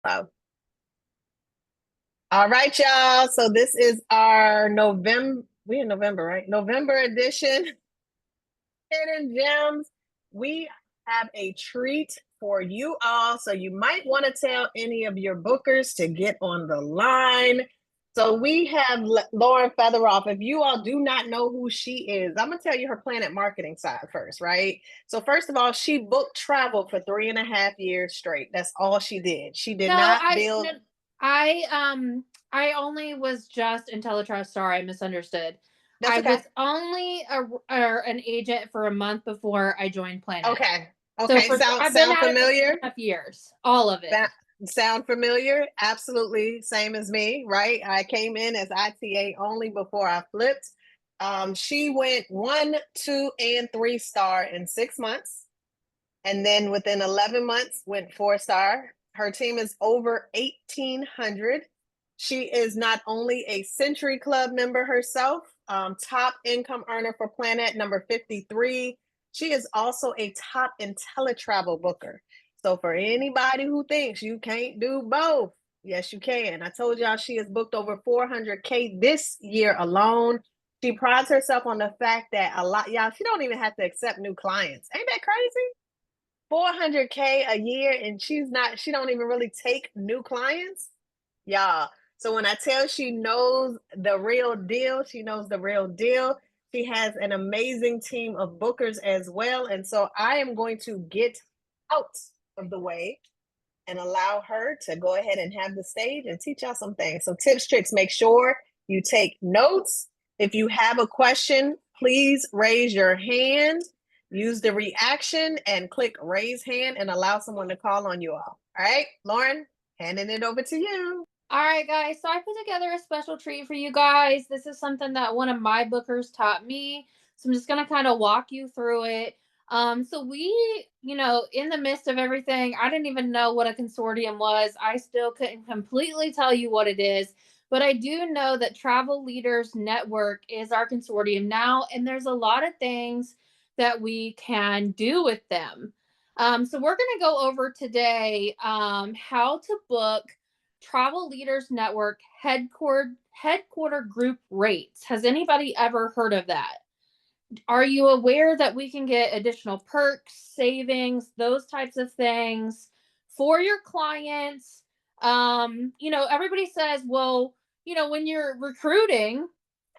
So, all right, y'all. So this is our November. We in November, right? November edition. Hidden gems. We have a treat for you all. So you might want to tell any of your bookers to get on the line. So we have Lauren Fetheroff. If you all do not know who she is, I'm gonna tell you her Planet Marketing side first, right? So first of all, she booked travel for 3.5 years straight. That's all she did. She did No, not build. I only was just IntelliTrust. Sorry, I misunderstood. That's I okay. was only an agent for a month before I joined Planet. Okay. So Okay. for Sound I've been sound at it for three familiar? and a half years, all of it. That sound familiar? Absolutely, same as me, right? I came in as ITA only before I flipped. She went 1, 2, and 3 star in 6 months, and then within 11 months went 4 star. Her team is over 1,800. She is not only a Century Club member herself, top income earner for Planet number 53. She is also a top IntelliTravel booker. So for anybody who thinks you can't do both, yes, you can. I told y'all she has booked over 400K this year alone. She prides herself on the fact that a lot, y'all, she don't even have to accept new clients. Ain't that crazy? 400K a year, and she don't even really take new clients. Y'all. So when I tell she knows the real deal, she knows the real deal. She has an amazing team of bookers as well. And so I am going to get out of the way and allow her to go ahead and have the stage and teach y'all some things. So tips, tricks, make sure you take notes. If you have a question, please raise your hand. Use the reaction and click raise hand and allow someone to call on you all. All right, Lauren, handing it over to you. All right, guys. So I put together a special treat for you guys. This is something that one of my bookers taught me. So I'm just gonna kind of walk you through it. So we, in the midst of everything, I didn't even know what a consortium was. I still couldn't completely tell you what it is, but I do know that Travel Leaders Network is our consortium now, and there's a lot of things that we can do with them. So we're gonna go over today how to book Travel Leaders Network headquarter group rates. Has anybody ever heard of that? Are you aware that we can get additional perks, savings, those types of things for your clients? Everybody says, well, when you're recruiting,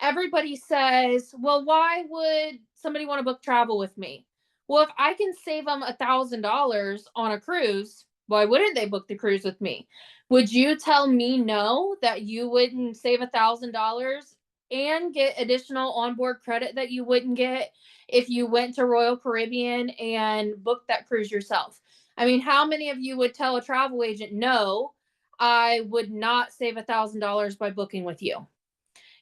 everybody says, well, why would somebody want to book travel with me? Well, if I can save them $1,000 on a cruise, why wouldn't they book the cruise with me? Would you tell me no, that you wouldn't save $1,000 and get additional onboard credit that you wouldn't get if you went to Royal Caribbean and booked that cruise yourself? I mean, how many of you would tell a travel agent, no, I would not save $1,000 by booking with you?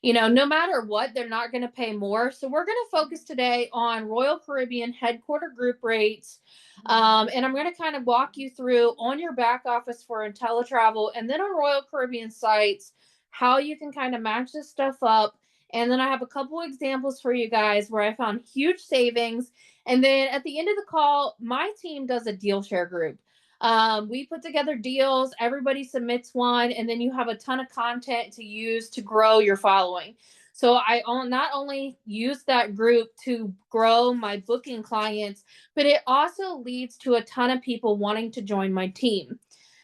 No matter what, they're not going to pay more. So we're going to focus today on Royal Caribbean headquarter group rates. And I'm going to kind of walk you through on your back office for IntelliTravel and then on Royal Caribbean sites, how you can kind of match this stuff up. And then I have a couple examples for you guys where I found huge savings. And then at the end of the call, my team does a deal share group. We put together deals, everybody submits one, and then you have a ton of content to use to grow your following. So I not only use that group to grow my booking clients, but it also leads to a ton of people wanting to join my team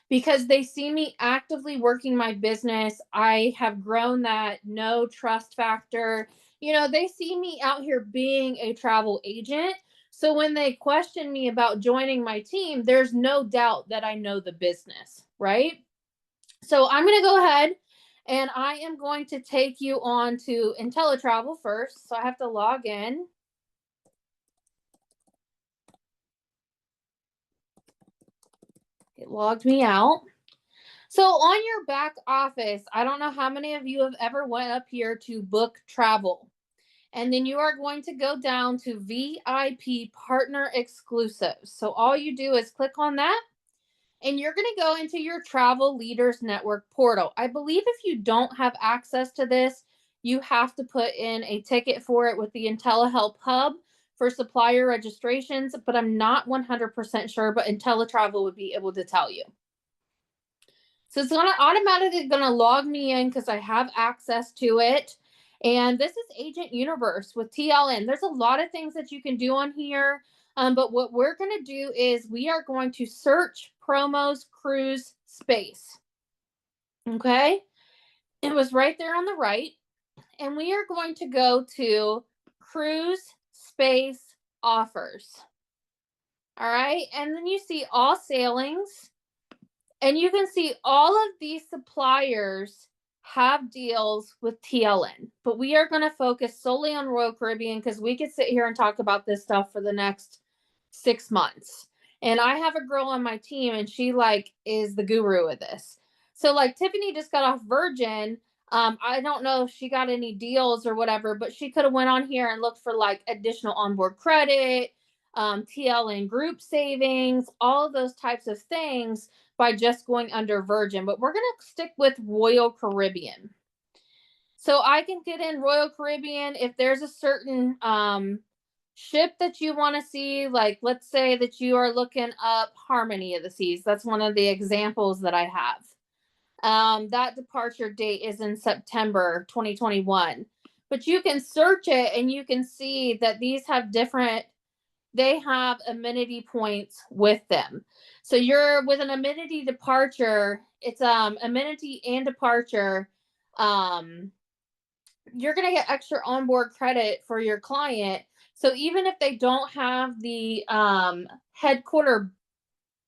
because they see me actively working my business. I have grown that no trust factor. They see me out here being a travel agent. So when they question me about joining my team, there's no doubt that I know the business, right? So I'm going to go ahead and I am going to take you on to IntelliTravel first. So I have to log in. It logged me out. So on your back office, I don't know how many of you have ever went up here to book travel. And then you are going to go down to VIP partner exclusives. So all you do is click on that and you're going to go into your Travel Leaders Network portal. I believe if you don't have access to this, you have to put in a ticket for it with the IntelliHelp Hub for supplier registrations, but I'm not 100% sure, but IntelliTravel would be able to tell you. So it's gonna automatically gonna log me in because I have access to it. And this is Agent Universe with TLN. There's a lot of things that you can do on here. But what we're gonna do is we are going to search promos cruise space. Okay. It was right there on the right. And we are going to go to cruise space offers. All right. And then you see all sailings. And you can see all of these suppliers have deals with TLN, but we are going to focus solely on Royal Caribbean because we could sit here and talk about this stuff for the next 6 months. And I have a girl on my team and she like is the guru of this. So like Tiffany just got off Virgin. I don't know if she got any deals or whatever, but she could have went on here and looked for like additional onboard credit, TLN group savings, all of those types of things by just going under Virgin, but we're going to stick with Royal Caribbean. So I can get in Royal Caribbean if there's a certain ship that you want to see. Like, let's say that you are looking up Harmony of the Seas. That's one of the examples that I have. That departure date is in September 2021. But you can search it and you can see that these have different, they have amenity points with them. So you're with an amenity departure, it's amenity and departure. You're going to get extra onboard credit for your client. So even if they don't have the headquarter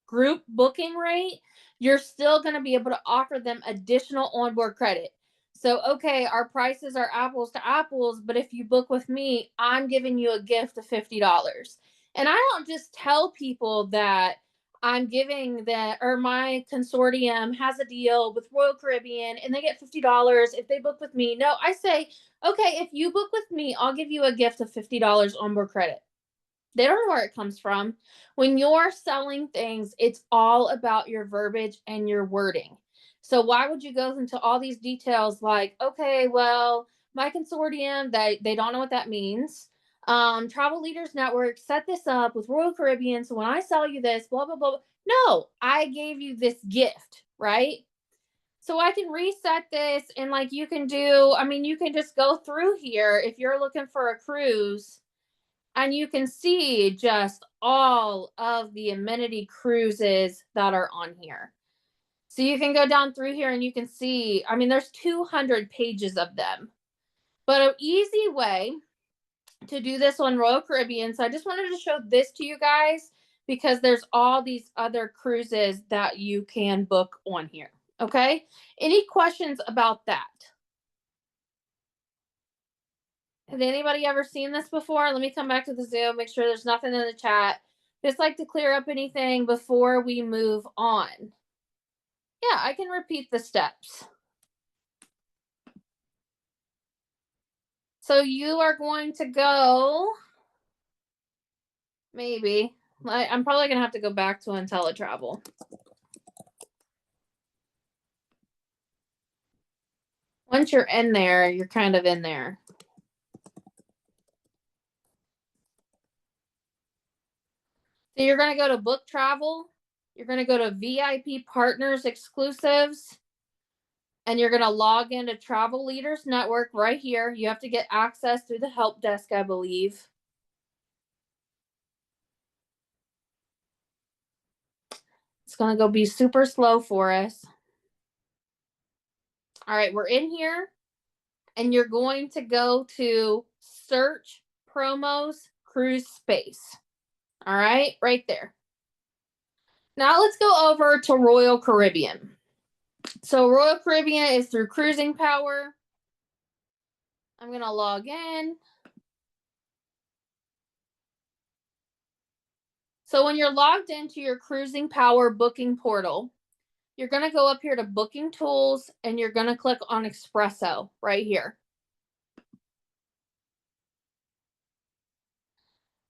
group booking rate, you're still going to be able to offer them additional onboard credit. So, okay, our prices are apples to apples, but if you book with me, I'm giving you a gift of $50. And I don't just tell people that I'm giving that, or my consortium has a deal with Royal Caribbean and they get $50 if they book with me. No, I say, okay, if you book with me, I'll give you a gift of $50 onboard credit. They don't know where it comes from. When you're selling things, it's all about your verbiage and your wording. So why would you go into all these details like, okay, well, my consortium, they don't know what that means. Travel Leaders Network set this up with Royal Caribbean. So when I sell you this, blah, blah, blah. No, I gave you this gift, right? So I can reset this and like you can do, I mean, you can just go through here if you're looking for a cruise. And you can see just all of the amenity cruises that are on here. So you can go down through here and you can see, I mean, there's 200 pages of them. But an easy way to do this on Royal Caribbean, so I just wanted to show this to you guys because there's all these other cruises that you can book on here. Okay? Any questions about that? Has anybody ever seen this before? Let me come back to the Zoom, make sure there's nothing in the chat. Just like to clear up anything before we move on. Yeah, I can repeat the steps. So you are going to go, maybe, I'm probably going to have to go back to IntelliTravel. Once you're in there, you're kind of in there. So you're going to go to book travel. You're going to go to VIP partners exclusives. And you're going to log into Travel Leaders Network right here. You have to get access through the help desk, I believe. It's going to go be super slow for us. All right, we're in here. And you're going to go to search promos cruise space. All right, right there. Now let's go over to Royal Caribbean. So Royal Caribbean is through Cruising Power. I'm going to log in. So when you're logged into your Cruising Power booking portal, you're going to go up here to Booking Tools and you're going to click on Espresso right here.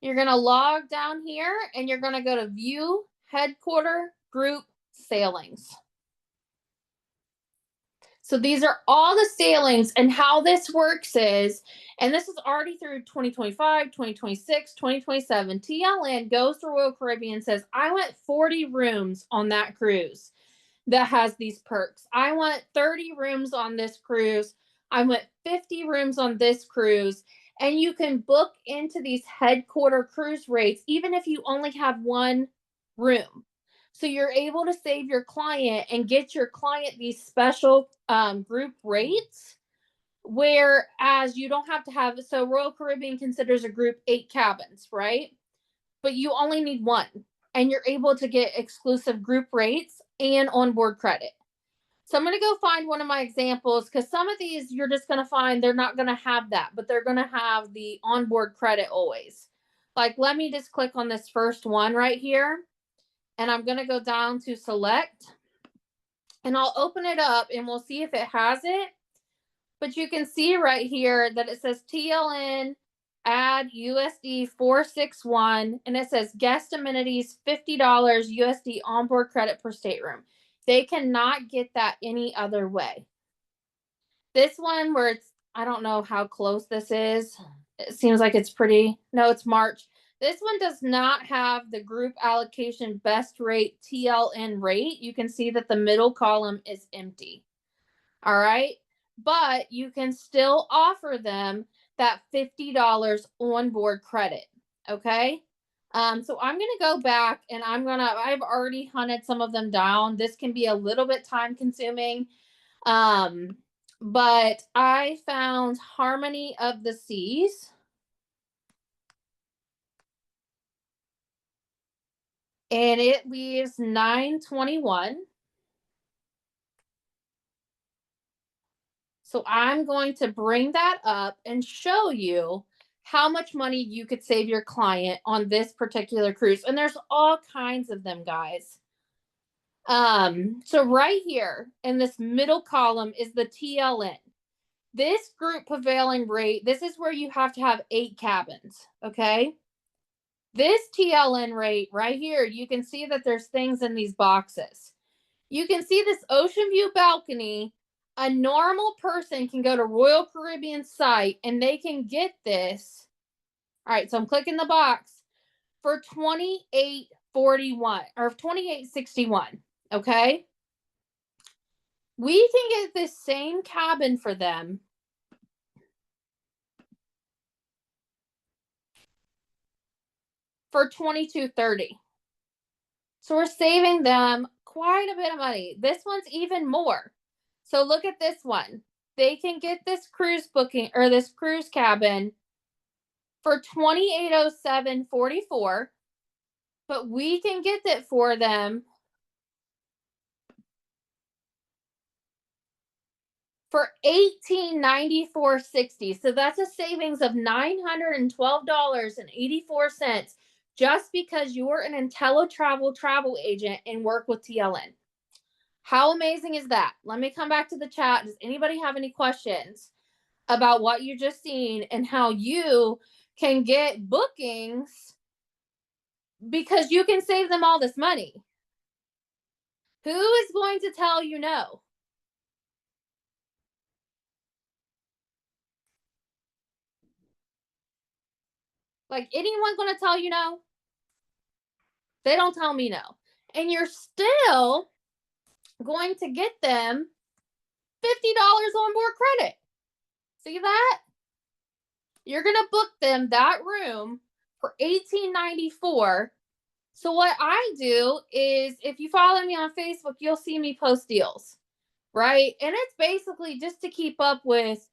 You're going to log down here and you're going to go to View Headquarter Group Sailings. So these are all the sailings, and how this works is, and this is already through 2025, 2026, 2027. TLN goes to Royal Caribbean and says, I want 40 rooms on that cruise. that has these perks. I want 30 rooms on this cruise. I want 50 rooms on this cruise. And you can book into these headquarter cruise rates, even if you only have one room. So you're able to save your client and get your client these special group rates. Whereas you don't have to have, so Royal Caribbean considers a group 8 cabins, right? But you only need one, and you're able to get exclusive group rates and onboard credit. So I'm going to go find one of my examples, because some of these you're just going to find they're not going to have that, but they're going to have the onboard credit always. Like, let me just click on this first one right here, and I'm going to go down to select, and I'll open it up and we'll see if it has it. But you can see right here that it says TLN add USD 461, and it says guest amenities $50 USD onboard credit per stateroom. They cannot get that any other way. This one where it's, I don't know how close this is. It seems like it's pretty, no, it's March. This one does not have the group allocation best rate TLN rate. You can see that the middle column is empty. All right. But you can still offer them that $50 onboard credit. Okay. So I'm going to go back and I've already hunted some of them down. This can be a little bit time consuming. But I found Harmony of the Seas. And it leaves 921. So I'm going to bring that up and show you how much money you could save your client on this particular cruise. And there's all kinds of them, guys. So right here in this middle column is the TLN. This group prevailing rate, this is where you have to have 8 cabins, okay? This TLN rate right here, you can see that there's things in these boxes. You can see this ocean view balcony. A normal person can go to Royal Caribbean site and they can get this. All right, so I'm clicking the box for $28.41 or $28.61. Okay. We can get this same cabin for them for $22.30. So we're saving them quite a bit of money. This one's even more. So look at this one. They can get this cruise booking or this cruise cabin for $2807.44, but we can get it for them for $1894.60. So that's a savings of $912.84 just because you're an IntelliTravel travel agent and work with TLN. How amazing is that? Let me come back to the chat. Does anybody have any questions about what you just seen and how you can get bookings because you can save them all this money? Who is going to tell you no? Like, anyone going to tell you no? They don't tell me no. And you're still going to get them $50 on board credit. See that? You're going to book them that room for $18.94. So what I do is, if you follow me on Facebook, you'll see me post deals, right? And it's basically just to keep up with,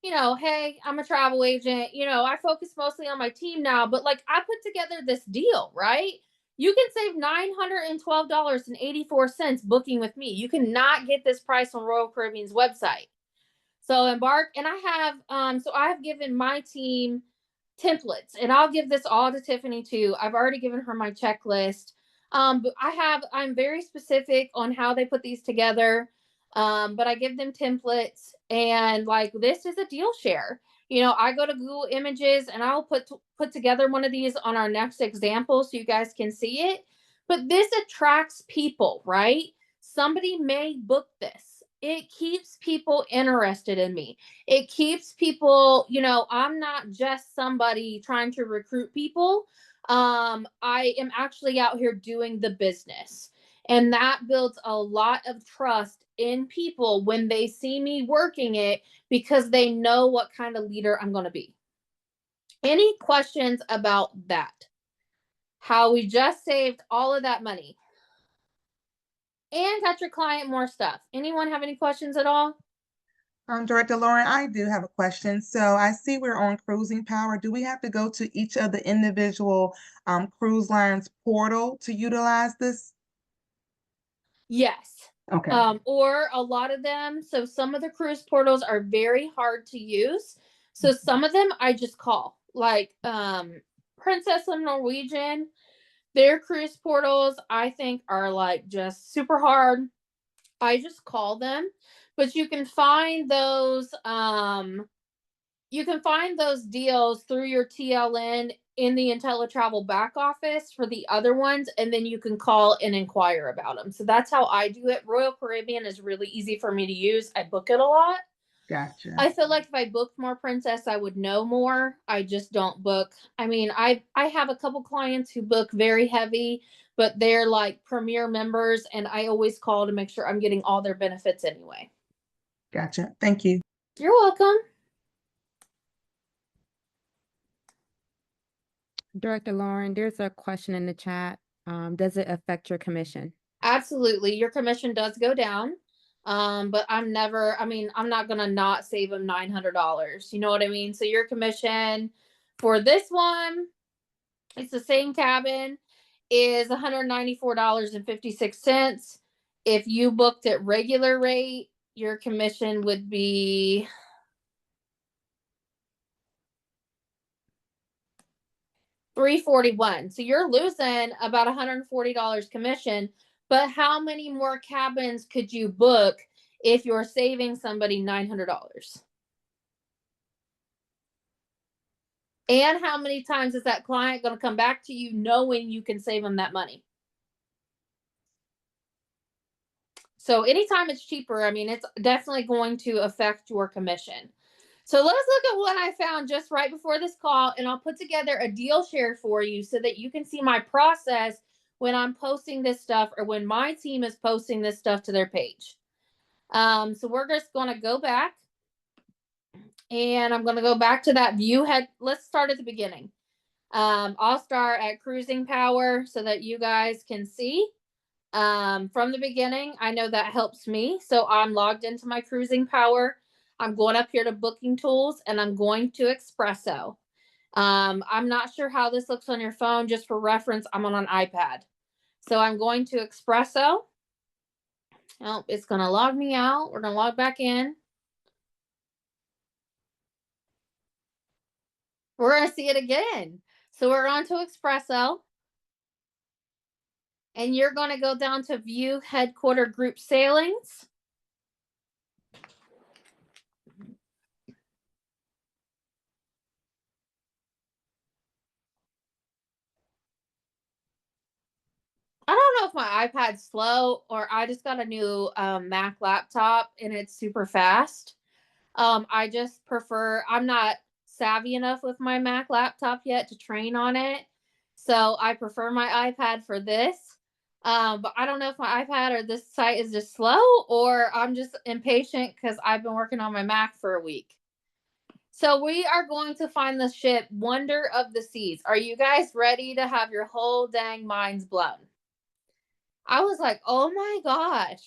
hey, I'm a travel agent. I focus mostly on my team now, but like, I put together this deal, right? You can save $912.84 booking with me. You cannot get this price on Royal Caribbean's website. So embark, and I have given my team templates, and I'll give this all to Tiffany too. I've already given her my checklist. But I'm very specific on how they put these together. But I give them templates, and like, this is a deal share. I go to Google Images and I'll put together one of these on our next example so you guys can see it. But this attracts people, right? Somebody may book this. It keeps people interested in me. It keeps people, I'm not just somebody trying to recruit people. I am actually out here doing the business. And that builds a lot of trust in people when they see me working it, because they know what kind of leader I'm going to be. Any questions about that? How we just saved all of that money and got your client more stuff. Anyone have any questions at all? Director Lauren, I do have a question. So I see we're on Cruising Power. Do we have to go to each of the individual cruise lines portal to utilize this? Yes. Okay. Or a lot of them. So some of the cruise portals are very hard to use. So some of them I just call, like Princess of Norwegian. Their cruise portals I think are like just super hard. I just call them, but you can find those deals through your TLN in the IntelliTravel back office for the other ones, and then you can call and inquire about them. So that's how I do it. Royal Caribbean is really easy for me to use. I book it a lot. Gotcha. I feel like if I booked more Princess, I would know more. I just don't book. I mean, I have a couple clients who book very heavy, but they're like premier members, and I always call to make sure I'm getting all their benefits anyway. Gotcha. Thank you. You're welcome. Director Lauren, there's a question in the chat. Does it affect your commission? Absolutely. Your commission does go down. But I'm not gonna not save them $900. You know what I mean? So your commission for this one, it's the same cabin, is $194.56. If you booked at regular rate, your commission would be $341. So you're losing about $140 commission. But how many more cabins could you book if you're saving somebody $900? And how many times is that client going to come back to you knowing you can save them that money? So anytime it's cheaper, I mean, it's definitely going to affect your commission. So let's look at what I found just right before this call, and I'll put together a deal share for you so that you can see my process when I'm posting this stuff or when my team is posting this stuff to their page. So we're just going to go back, and I'm going to go back to that view head. Let's start at the beginning. I'll start at Cruising Power so that you guys can see. From the beginning, I know that helps me. So I'm logged into my Cruising Power. I'm going up here to Booking Tools, and I'm going to Espresso. I'm not sure how this looks on your phone. Just for reference, I'm on an iPad. So I'm going to Espresso. Oh, it's going to log me out. We're going to log back in. We're going to see it again. So we're on to Espresso. And you're going to go down to View Headquarter Group Sailings. I don't know if my iPad's slow or I just got a new Mac laptop and it's super fast. I just prefer, I'm not savvy enough with my Mac laptop yet to train on it. So I prefer my iPad for this. But I don't know if my iPad or this site is just slow or I'm just impatient because I've been working on my Mac for a week. So we are going to find the ship Wonder of the Seas. Are you guys ready to have your whole dang minds blown? I was like, oh my gosh.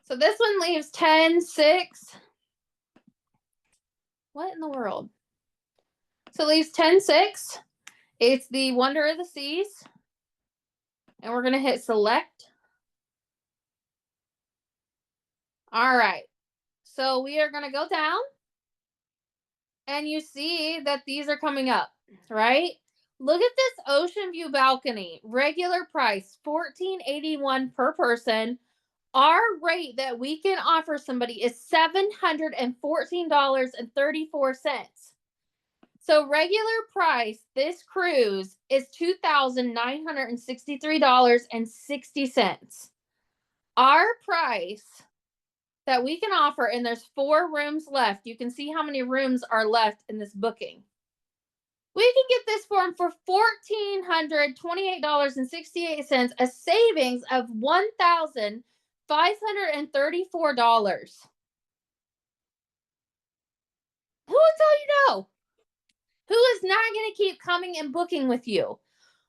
So this one leaves 10/6. What in the world? So it leaves 10/6. It's the Wonder of the Seas. And we're going to hit select. All right. So we are going to go down. And you see that these are coming up, right? Look at this ocean view balcony. Regular price, $14.81 per person. Our rate that we can offer somebody is $714.34. So regular price, this cruise is $2,963.60. Our price that we can offer, and there's 4 rooms left. You can see how many rooms are left in this booking. We can get this form for $1,428.68, a savings of $1,534. Who would tell you no? Who is not going to keep coming and booking with you?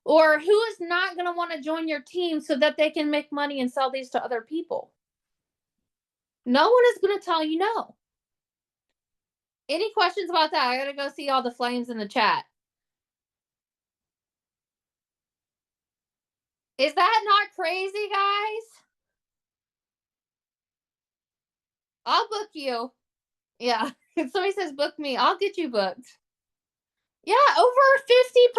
Or who is not going to want to join your team so that they can make money and sell these to other people? No one is going to tell you no. Any questions about that? I got to go see all the flames in the chat. Is that not crazy, guys? I'll book you. Yeah. If somebody says book me, I'll get you booked. Yeah, over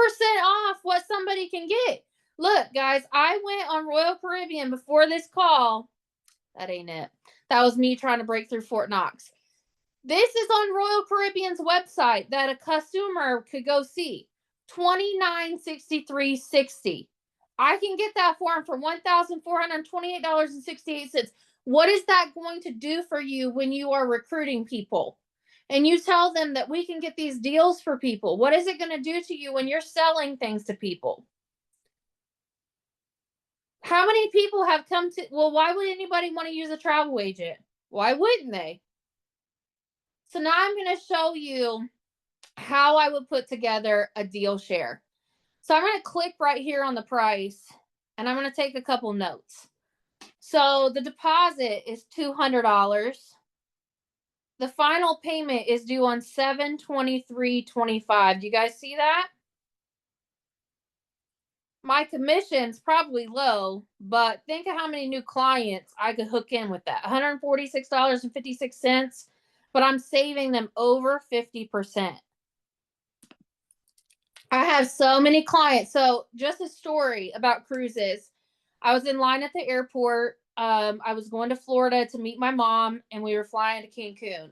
50% off what somebody can get. Look, guys, I went on Royal Caribbean before this call. That ain't it. That was me trying to break through Fort Knox. This is on Royal Caribbean's website that a customer could go see. $29.63.60. I can get that for him for $1,428.68. What is that going to do for you when you are recruiting people? And you tell them that we can get these deals for people. What is it going to do to you when you're selling things to people? How many people have come to, well, why would anybody want to use a travel agent? Why wouldn't they? So now I'm going to show you how I would put together a deal share. So I'm going to click right here on the price and I'm going to take a couple notes. So the deposit is $200. The final payment is due on 7/23/25. Do you guys see that? My commission's probably low, but think of how many new clients I could hook in with that. $146.56, but I'm saving them over 50%. I have so many clients. So just a story about cruises. I was in line at the airport. I was going to Florida to meet my mom, and we were flying to Cancun.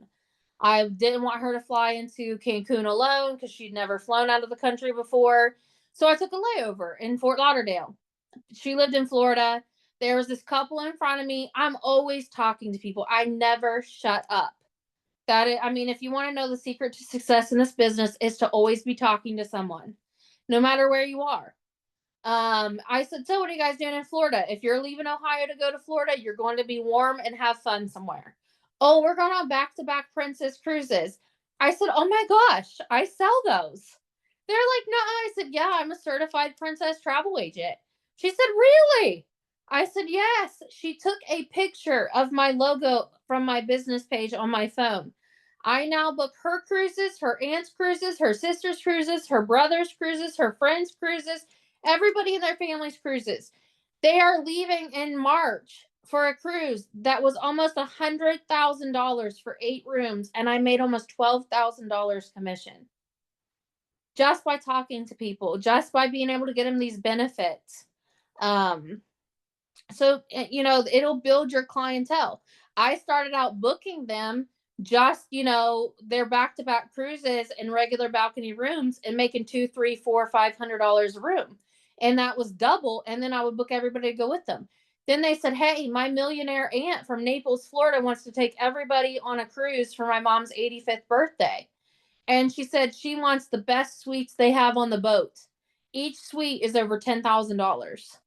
I didn't want her to fly into Cancun alone because she'd never flown out of the country before. So I took a layover in Fort Lauderdale. She lived in Florida. There was this couple in front of me. I'm always talking to people. I never shut up. I mean, if you want to know the secret to success in this business, is to always be talking to someone, no matter where you are. I said, so what are you guys doing in Florida? If you're leaving Ohio to go to Florida, you're going to be warm and have fun somewhere. Oh, we're going on back-to-back Princess cruises. I said, oh my gosh, I sell those. They're like, no. I said, yeah, I'm a certified Princess travel agent. She said, really? I said, yes. She took a picture of my logo from my business page on my phone. I now book her cruises, her aunt's cruises, her sister's cruises, her brother's cruises, her friend's cruises, everybody in their family's cruises. They are leaving in March for a cruise that was almost $100,000 for 8 rooms, and I made almost $12,000 commission. Just by talking to people, just by being able to get them these benefits. So, it'll build your clientele. I started out booking them just, their back-to-back cruises and regular balcony rooms and making $200, $300, $400, $500 a room. And that was double. And then I would book everybody to go with them. Then they said, hey, my millionaire aunt from Naples, Florida wants to take everybody on a cruise for my mom's 85th birthday. And she said she wants the best suites they have on the boat. Each suite is over $10,000.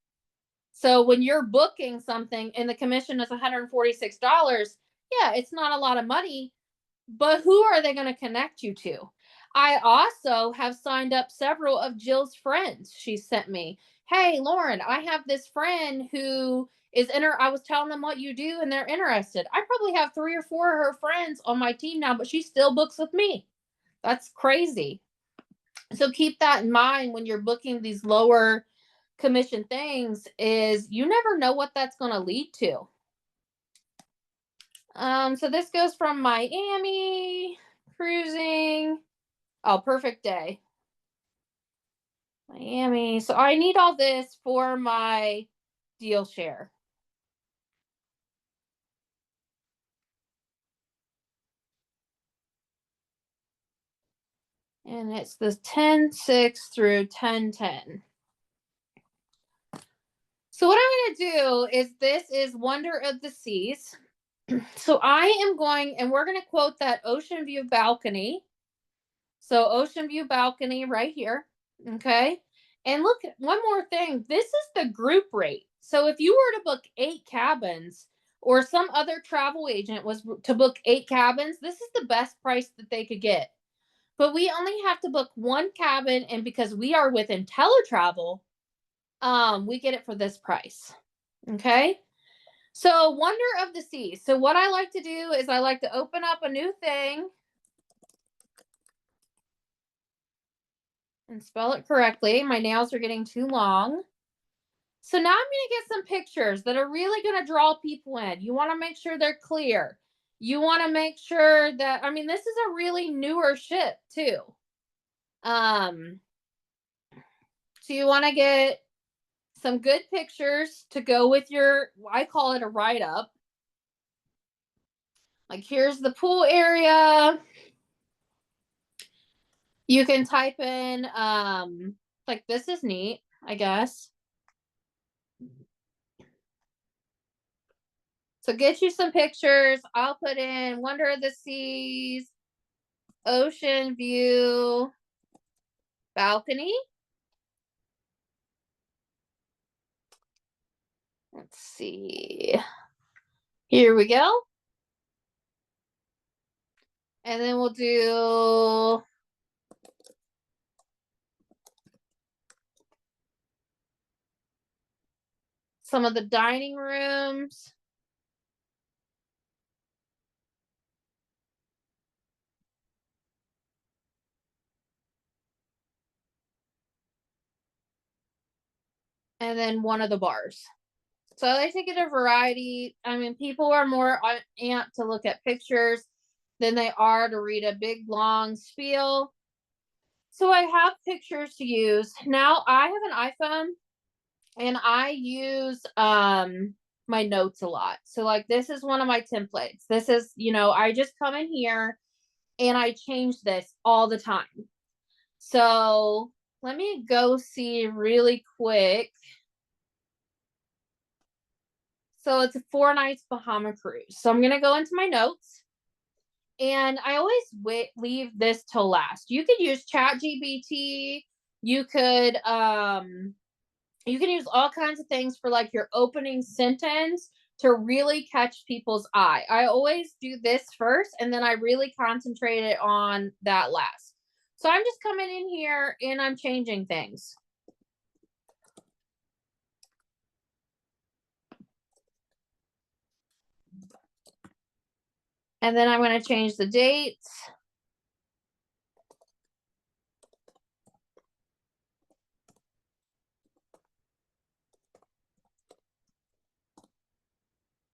So when you're booking something and the commission is $146, yeah, it's not a lot of money, but who are they going to connect you to? I also have signed up several of Jill's friends. She sent me, hey, Lauren, I have this friend who is I was telling them what you do and they're interested. I probably have 3 or 4 of her friends on my team now, but she still books with me. That's crazy. So keep that in mind when you're booking these lower commission things, is you never know what that's going to lead to. So this goes from Miami cruising. Oh, perfect day. Miami. So I need all this for my deal share. And it's the 10/6 through 10/10. So what I'm going to do is, this is Wonder of the Seas. So I am going, and we're going to quote that ocean view balcony So ocean view balcony right here. Okay. And look, one more thing. This is the group rate. So if you were to book 8 cabins, or some other travel agent was to book 8 cabins, this is the best price that they could get. But we only have to book 1 cabin, and because we are with IntelliTravel, we get it for this price. Okay. So Wonder of the Seas. So what I like to do is I like to open up a new thing and spell it correctly. My nails are getting too long. So now I'm going to get some pictures that are really going to draw people in. You want to make sure they're clear. You want to make sure that, I mean, this is a really newer ship too. So you want to get some good pictures to go with your, I call it a write-up. Like here's the pool area. You can type in, like this is neat, I guess. So get you some pictures. I'll put in Wonder of the Seas, ocean view, balcony. Let's see. Here we go. And then we'll do some of the dining rooms. And then one of the bars. So I like to get a variety. I mean, people are more amped to look at pictures than they are to read a big long spiel. So I have pictures to use. Now I have an iPhone and I use my notes a lot. So like this is one of my templates. This is, you know, I just come in here and I change this all the time. So let me go see really quick. So it's a 4 nights Bahama cruise. So I'm going to go into my notes, and I always leave this till last. You could use ChatGPT. You could use all kinds of things for like your opening sentence to really catch people's eye. I always do this first, and then I really concentrate it on that last. So I'm just coming in here and I'm changing things. And then I'm going to change the dates.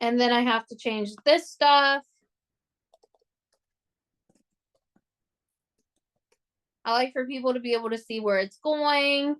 And then I have to change this stuff. I like for people to be able to see where it's going.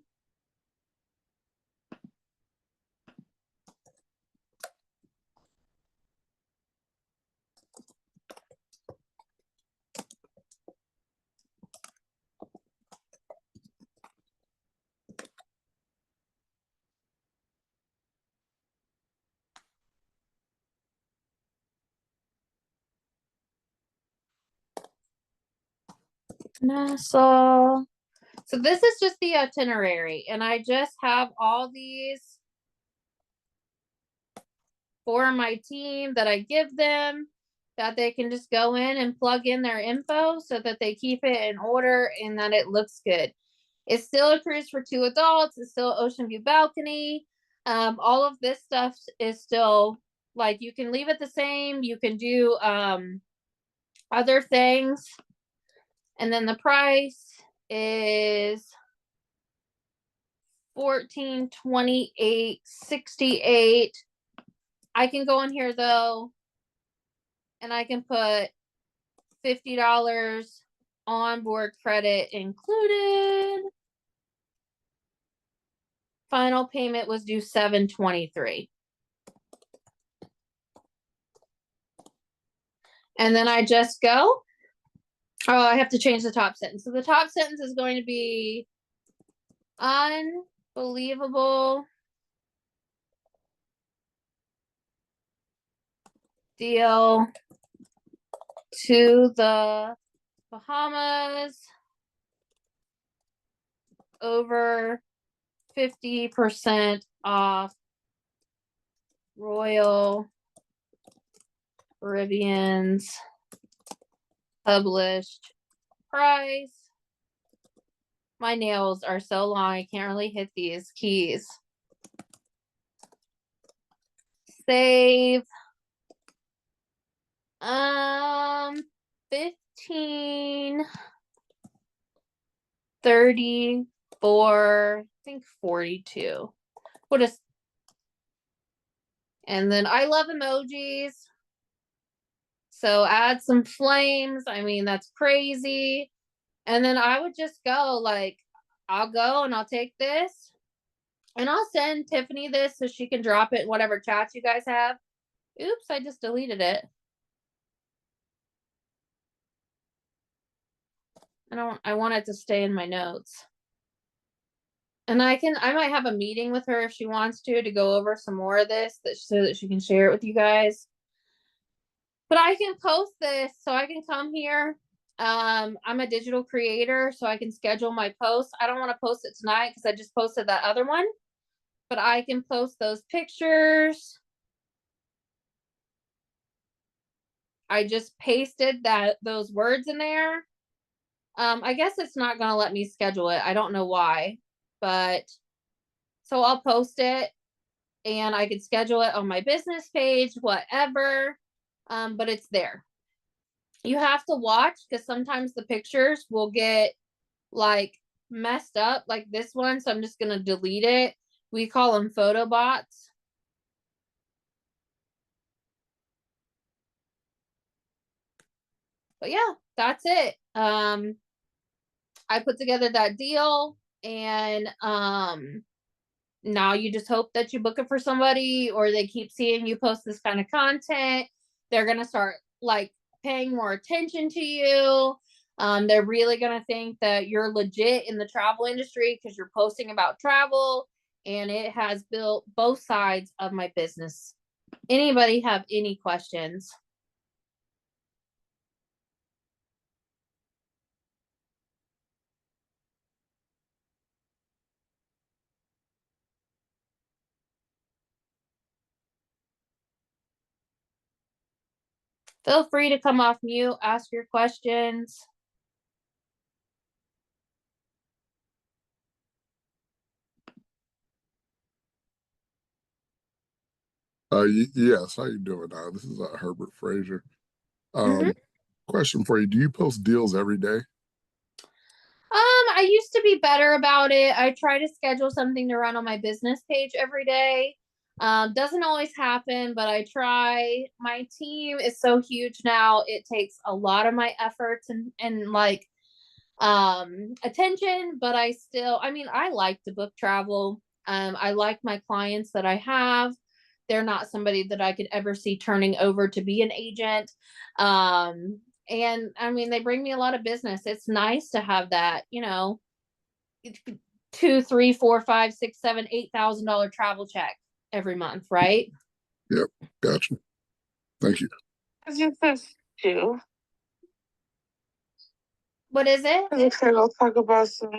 Nassau. So this is just the itinerary, and I just have all these for my team that I give them, that they can just go in and plug in their info so that they keep it in order and that it looks good. It's still a cruise for 2 adults. It's still ocean view balcony. All of this stuff is still, like, you can leave it the same. You can do other things. And then the price is $1428.68. I can go in here though, and I can put $50 onboard credit included. Final payment was due $723. And then I just go. Oh, I have to change the top sentence. So the top sentence is going to be unbelievable deal to the Bahamas. over 50% off Royal Caribbean's published price. My nails are so long, I can't really hit these keys. Save 15, 34, I think 42. What is, and then I love emojis. So add some flames. I mean, that's crazy. And then I would just go like, I'll go and I'll take this and I'll send Tiffany this so she can drop it in whatever chats you guys have. Oops, I just deleted it. I want it to stay in my notes. And I might have a meeting with her if she wants to go over some more of this so that she can share it with you guys. But I can post this so I can come here. I'm a digital creator, so I can schedule my posts. I don't want to post it tonight because I just posted that other one, but I can post those pictures. I just pasted those words in there. I guess it's not going to let me schedule it. I don't know why, but so I'll post it and I can schedule it on my business page, whatever. But it's there. You have to watch because sometimes the pictures will get like messed up like this one. So I'm just going to delete it. We call them photo bots. But yeah, that's it. I put together that deal and now you just hope that you book it for somebody or they keep seeing you post this kind of content. They're going to start like paying more attention to you. They're really going to think that you're legit in the travel industry because you're posting about travel, and it has built both sides of my business. Anybody have any questions? Feel free to come off mute, ask your questions. Yes, how you doing? This is Herbert Frazier. Mm-hmm. Question for you: do you post deals every day? I used to be better about it. I try to schedule something to run on my business page every day. Doesn't always happen, but I try. My team is so huge now. It takes a lot of my efforts and like attention, but I mean, I like to book travel. I like my clients that I have. They're not somebody that I could ever see turning over to be an agent. And I mean, they bring me a lot of business. It's nice to have that, $2, $3, $4, $5, $6, $7, $8,000 travel check every month, right? Yep, gotcha. Thank you. As you said, too. What is it? You said I'll talk about some.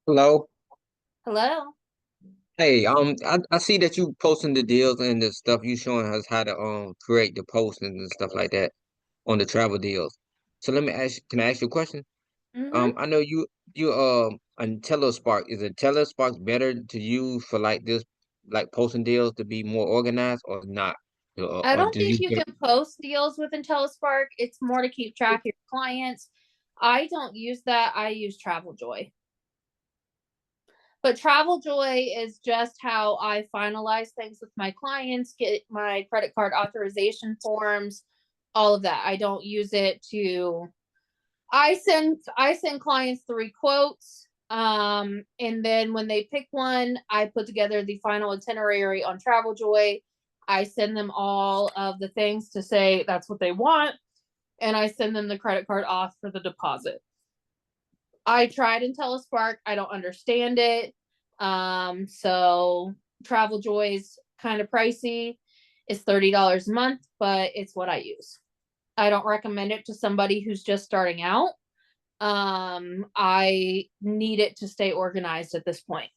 Hello. Hello. Hey, I see that you posting the deals and the stuff you showing us how to create the postings and stuff like that on the travel deals. So let me ask, can I ask you a question? Mm-hmm. I know you on Telespark. Is it Telespark better to use for like this, like posting deals to be more organized or not? I Or don't do think you you can post deals with IntelliSpark. It's more to keep track of your clients. I don't use that. I use TravelJoy. But TravelJoy is just how I finalize things with my clients, get my credit card authorization forms, all of that. I don't use it to I send clients 3 quotes. And then when they pick one, I put together the final itinerary on TravelJoy. I send them all of the things to say that's what they want, and I send them the credit card off for the deposit. I tried IntelliSpark. I don't understand it. So TravelJoy's kind of pricey. It's $30 a month, but it's what I use. I don't recommend it to somebody who's just starting out. I need it to stay organized at this point.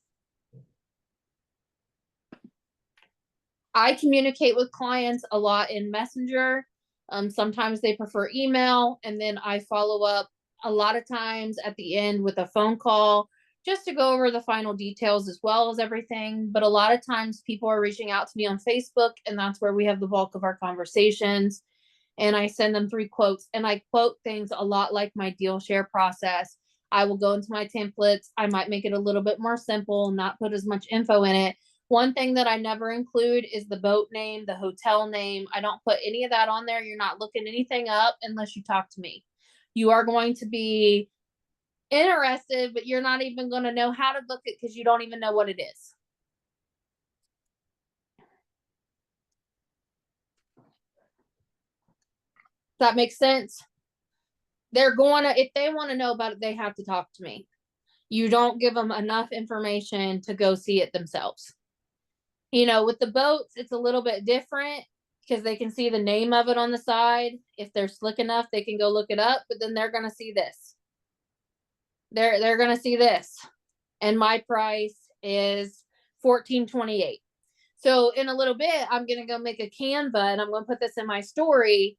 I communicate with clients a lot in Messenger. Sometimes they prefer email, and then I follow up a lot of times at the end with a phone call just to go over the final details as well as everything. But a lot of times people are reaching out to me on Facebook, and that's where we have the bulk of our conversations. And I send them 3 quotes, and I quote things a lot like my deal share process. I will go into my templates. I might make it a little bit more simple, not put as much info in it. One thing that I never include is the boat name, the hotel name. I don't put any of that on there. You're not looking anything up unless you talk to me. You are going to be interested, but you're not even going to know how to book it because you don't even know what it is. Does that make sense? They're going to, if they want to know about it, they have to talk to me. You don't give them enough information to go see it themselves. You know, with the boats, it's a little bit different because they can see the name of it on the side. If they're slick enough, they can go look it up, but then they're going to see this. They're going to see this. And my price is $14.28. So in a little bit, I'm going to go make a Canva and I'm going to put this in my story.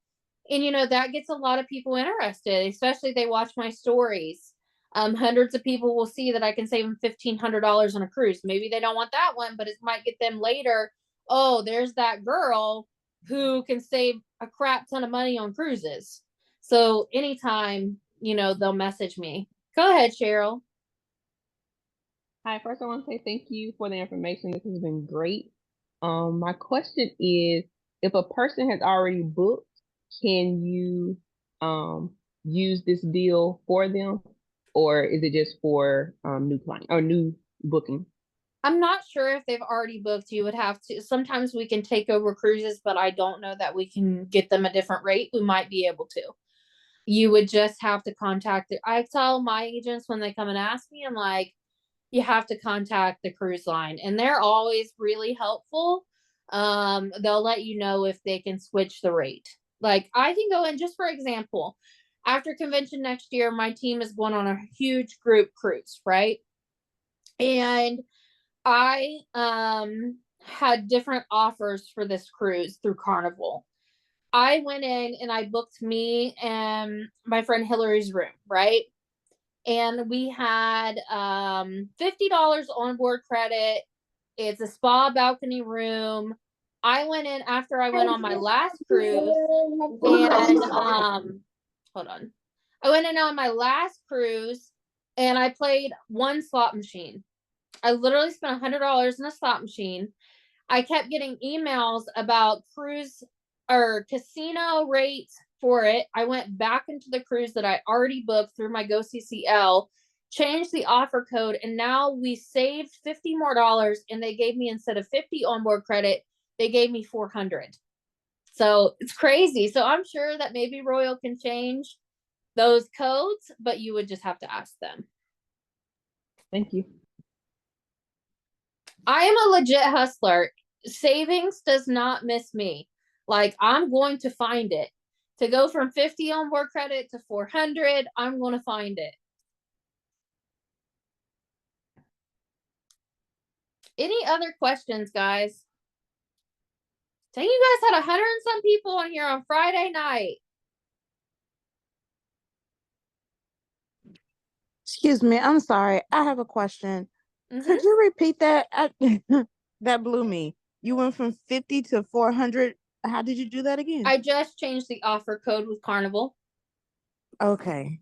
And, you know, that gets a lot of people interested, especially if they watch my stories. Hundreds of people will see that I can save them $1,500 on a cruise. Maybe they don't want that one, but it might get them later. Oh, there's that girl who can save a crap ton of money on cruises. So anytime, you know, they'll message me. Go ahead, Cheryl. Hi, first I want to say thank you for the information. This has been great. My question is, if a person has already booked, can you use this deal for them, or is it just for new client or new booking? I'm not sure if they've already booked. You would have to. Sometimes we can take over cruises, but I don't know that we can get them a different rate. We might be able to. You would just have to contact it. I tell my agents when they come and ask me, I'm like, you have to contact the cruise line, and they're always really helpful. They'll let you know if they can switch the rate. Like I can go in, just for example, after convention next year, my team is going on a huge group cruise, right? And I had different offers for this cruise through Carnival. I went in and I booked me and my friend Hillary's room, right? And we had $50 onboard credit. It's a spa balcony room. I went in after I went on my last cruise, and hold on. I went in on my last cruise and I played one slot machine. I literally spent $100 in a slot machine. I kept getting emails about cruise or casino rates for it. I went back into the cruise that I already booked through my GoCCL, changed the offer code, and now we saved $50 more, and they gave me, instead of 50 onboard credit, they gave me 400. So it's crazy. So I'm sure that maybe Royal can change those codes, but you would just have to ask them. Thank you. I am a legit hustler. Savings does not miss me. Like, I'm going to find it. To go from 50 onboard credit to 400, I'm going to find it. Any other questions, guys? Dang, you guys had 100 and some people on here on Friday night. Excuse me, I'm sorry. I have a question. Could you repeat that? That blew me. You went from 50 to 400. How did you do that again? I just changed the offer code with Carnival. Okay.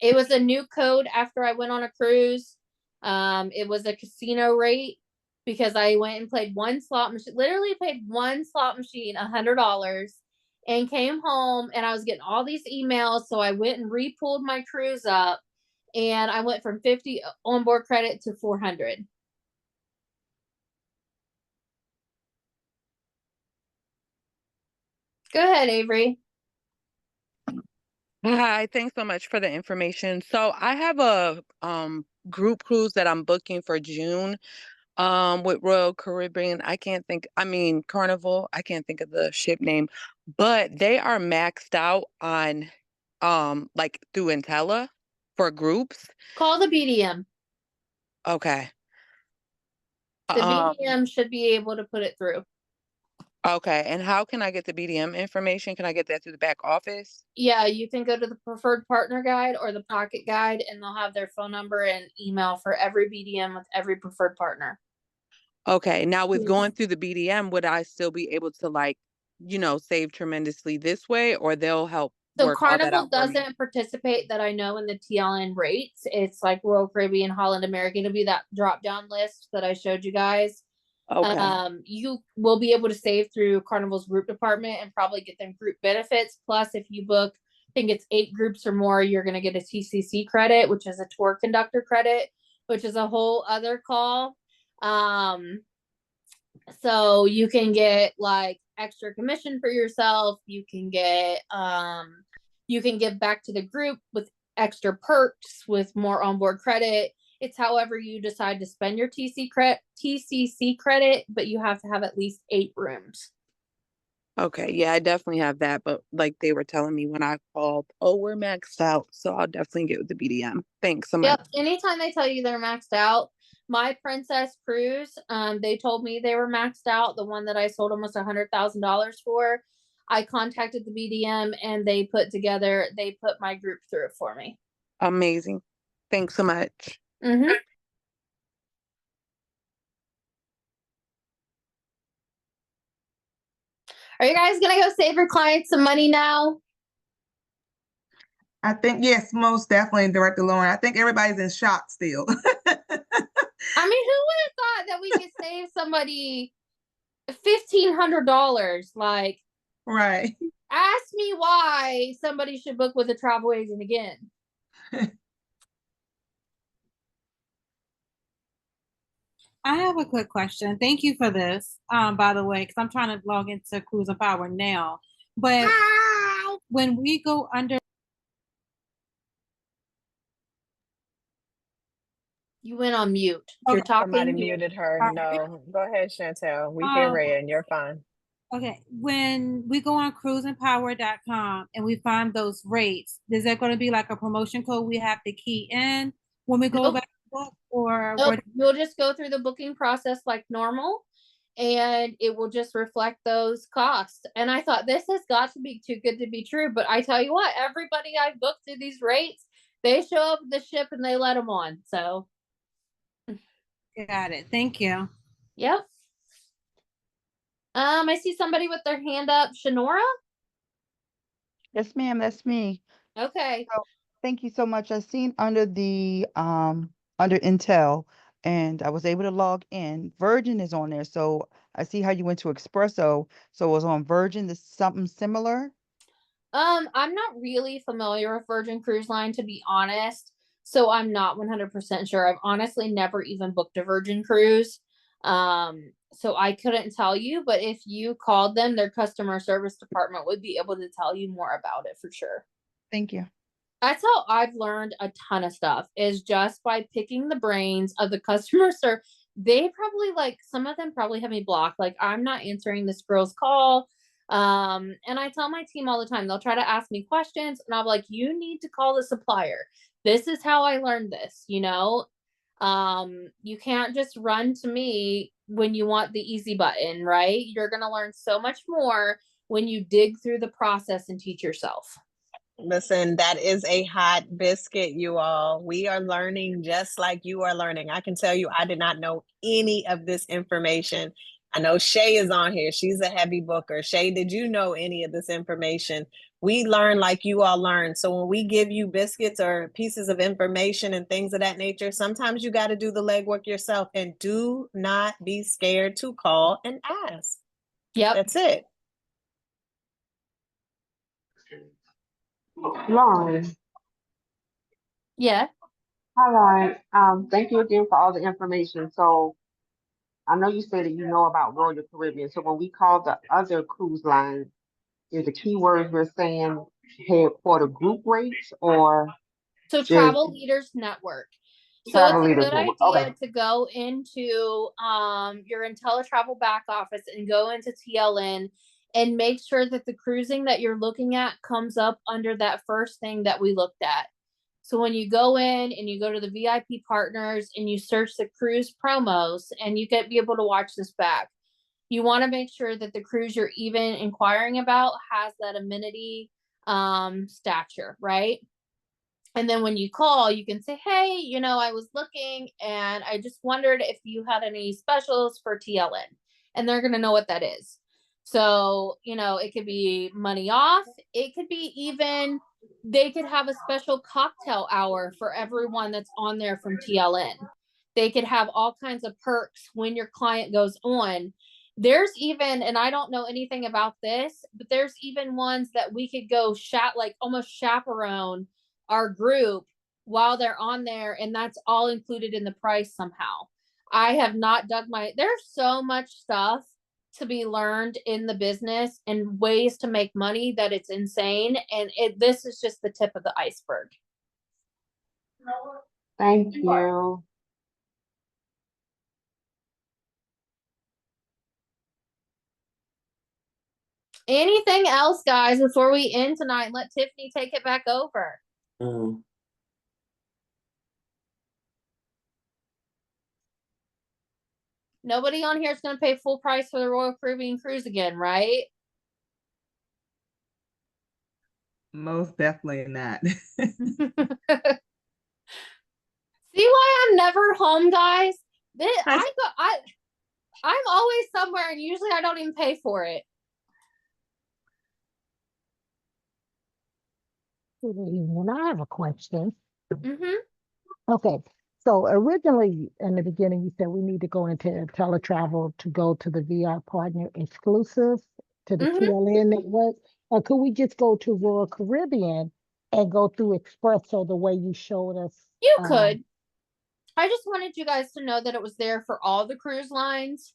It was a new code after I went on a cruise. It was a casino rate because I went and played one slot machine, literally paid one slot machine $100, and came home and I was getting all these emails. So I went and repulled my cruise up, and I went from 50 onboard credit to 400. Go ahead, Avery. Hi, thanks so much for the information. So I have a group cruise that I'm booking for June. With Royal Caribbean, Carnival, I can't think of the ship name, but they are maxed out on like through Intella for groups. Call the BDM. Okay. The BDM should be able to put it through. Okay, and how can I get the BDM information? Can I get that through the back office? Yeah, you can go to the preferred partner guide or the pocket guide, and they'll have their phone number and email for every BDM with every preferred partner. Okay, now with Yeah. going through the BDM, would I still be able to save tremendously this way, or they'll help So work all that Carnival out for me? doesn't participate that I know in the TLN rates. It's like Royal Caribbean, Holland American. It'll be that drop down list that I showed you guys. Okay. You will be able to save through Carnival's group department and probably get them group benefits. Plus, if you book, I think it's 8 groups or more, you're going to get a TCC credit, which is a tour conductor credit, which is a whole other call. So you can get like extra commission for yourself. You can give back to the group with extra perks with more onboard credit. It's however you decide to spend your TCC credit, but you have to have at least 8 rooms. Okay, yeah, I definitely have that, but like they were telling me when I called, oh, we're maxed out, so I'll definitely get with the BDM. Thanks so much. Yep. Anytime they tell you they're maxed out, my Princess Cruise, they told me they were maxed out. The one that I sold almost $100,000 for, I contacted the BDM and they put my group through it for me. Amazing. Thanks so much. Mm-hmm. Are you guys gonna go save your clients some money now? I think, yes, most definitely, Director Lauren. I think everybody's in shock still. I mean, who would have thought that we could save somebody $1,500? Like, right. Ask me why somebody should book with a travel agent again. I have a quick question. Thank you for this, by the way, because I'm trying to log into Cruise and Power now. But when we go under, you went on mute. If you're talking, somebody muted her. No, go ahead, Chantel. We hear Ray, and you're fine. Okay, when we go on cruiseandpower.com and we find those rates, is there going to be like a promotion code we have to key in when we go back to book, or you'll just go through the booking process like normal, and it will just reflect those costs. And I thought, this has got to be too good to be true, but I tell you what, everybody I booked through these rates, they show up at the ship and they let them on. So got it. Thank you. Yep. I see somebody with their hand up. Shanora? Yes, ma'am, that's me. Okay. So, thank you so much. I seen under the under Intel, and I was able to log in. Virgin is on there, so I see how you went to Espresso. So it was on Virgin. This is something similar. I'm not really familiar with Virgin Cruise Line, to be honest. So I'm not 100% sure. I've honestly never even booked a Virgin cruise. So I couldn't tell you, but if you called them, their customer service department would be able to tell you more about it for sure. Thank you. That's how I've learned a ton of stuff, is just by picking the brains of the customer service. They probably, like, some of them probably have me blocked. Like, I'm not answering this girl's call. And I tell my team all the time, they'll try to ask me questions and I'll be like, you need to call the supplier. This is how I learned this, you know? You can't just run to me when you want the easy button, right? You're going to learn so much more when you dig through the process and teach yourself. Listen, that is a hot biscuit, you all. We are learning just like you are learning. I can tell you, I did not know any of this information. I know Shay is on here. She's a heavy booker. Shay, did you know any of this information? We learn like you all learn. So when we give you biscuits or pieces of information and things of that nature, sometimes you got to do the legwork yourself, and do not be scared to call and ask. Yep. That's it. Lauren. Yeah. Hi, Lauren. Thank you again for all the information. So I know you said that you know about Royal Caribbean. So when we call the other cruise lines, is the keywords we're saying headquarter group rates, or so Travel Leaders Network? So it's Travel a good leaderboard. Okay. idea to go into your IntelliTravel back office and go into TLN and make sure that the cruising that you're looking at comes up under that first thing that we looked at. So when you go in and you go to the VIP partners and you search the cruise promos, and you get be able to watch this back, you want to make sure that the cruise you're even inquiring about has that amenity stature, right? And then when you call, you can say, hey, you know, I was looking and I just wondered if you had any specials for TLN. And they're going to know what that is. So, you know, it could be money off. It could be even, they could have a special cocktail hour for everyone that's on there from TLN. They could have all kinds of perks when your client goes on. There's even, and I don't know anything about this, but there's even ones that we could go like almost chaperone our group while they're on there, and that's all included in the price somehow. I have not there's so much stuff to be learned in the business and ways to make money that it's insane, and this is just the tip of the iceberg. Thank you. Anything else, guys, before we end tonight? Let Tiffany take it back over. Nobody on here is going to pay full price for the Royal Caribbean cruise again, right? Most definitely not. See why I'm never home, guys? I'm always somewhere, and usually I don't even pay for it. Good evening. I have a question. Mm-hmm. Okay, so originally in the beginning, you said we need to go into teletravel to go to the VR partner exclusive to the TLN network, or could we just go to Royal Caribbean and go through Expresso the way you showed us? You could. I just wanted you guys to know that it was there for all the cruise lines.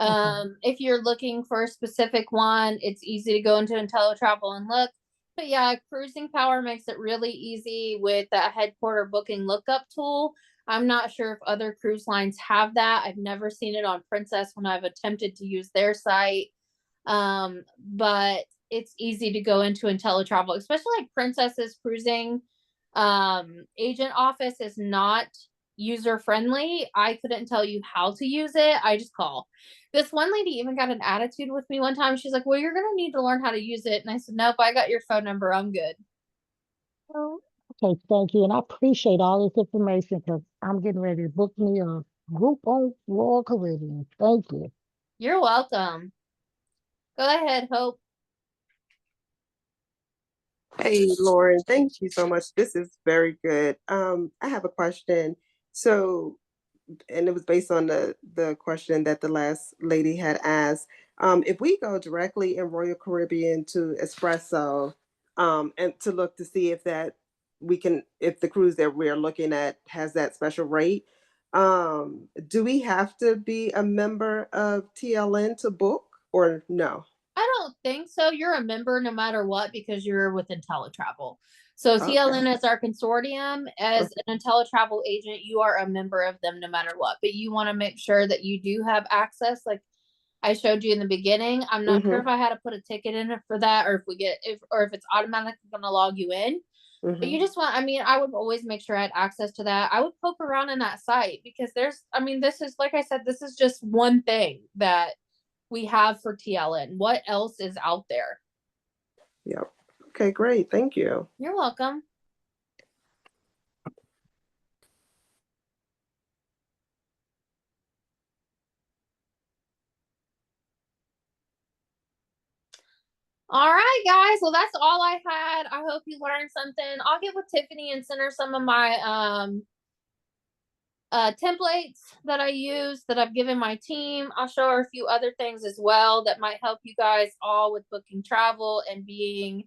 If you're looking for a specific one, it's easy to go into IntelliTravel and look. But yeah, Cruising Power makes it really easy with that headquarter booking lookup tool. I'm not sure if other cruise lines have that. I've never seen it on Princess when I've attempted to use their site. But it's easy to go into IntelliTravel, especially like Princess's cruising agent office is not user friendly. I couldn't tell you how to use it. I just call. This one lady even got an attitude with me one time. She's like, well, you're gonna need to learn how to use it. And I said, nope, I got your phone number, I'm good. Oh, okay, thank you. And I appreciate all this information because I'm getting ready to book me a group on Royal Caribbean. Thank you. You're welcome. Go ahead, Hope. Hey, Lauren, thank you so much. This is very good. I have a question. So, and it was based on the question that the last lady had asked. If we go directly in Royal Caribbean to Espresso, and to look to see if if the cruise that we're looking at has that special rate, do we have to be a member of TLN to book or no? I don't think so. You're a member no matter what because you're with IntelliTravel. So Okay. TLN is our consortium. As an IntelliTravel agent, you are a member of them no matter what. But you want to make sure that you do have access. Like I showed you in the beginning. I'm not sure if I had to put a ticket in for that, or if it's automatically going to log you in. But you just want, I would always make sure I had access to that. I would poke around in that site because this is, like I said, this is just one thing that we have for TLN. What else is out there? Yep. Okay, great. Thank you. You're welcome. All right, guys. Well, that's all I had. I hope you learned something. I'll get with Tiffany and send her some of my templates that I use that I've given my team. I'll show her a few other things as well that might help you guys all with booking travel and being,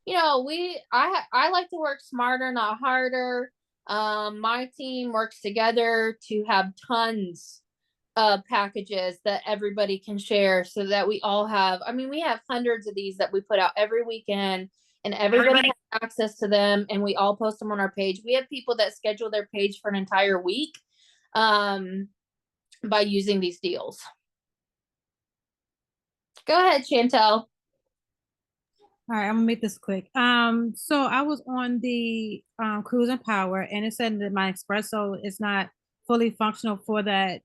I like to work smarter, not harder. My team works together to have tons of packages that everybody can share so that we all have, we have hundreds of these that we put out every weekend, and everybody has access to them, and we all post them on our page. We have people that schedule their page for an entire week by using these deals. Go ahead, Chantel. All right, I'm gonna make this quick. So I was on the Cruise and Power, and it said that my espresso is not fully functional for that.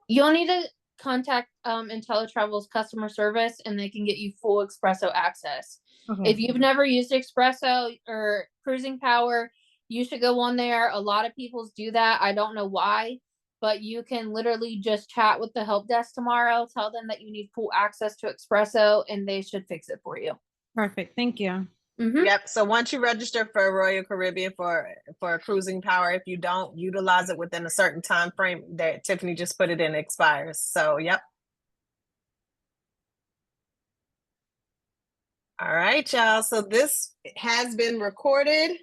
You'll need to contact IntelliTravel's customer service, and they can get you full espresso access. Okay. If you've never used espresso or Cruising Power, you should go on there. A lot of people do that. I don't know why, but you can literally just chat with the help desk tomorrow, tell them that you need full access to espresso, and they should fix it for you. Perfect. Thank you. Yep. So once you register for Royal Caribbean for Cruising Power, if you don't utilize it within a certain time frame that Tiffany just put it in, expires. So yep. All right, y'all. So this has been recorded.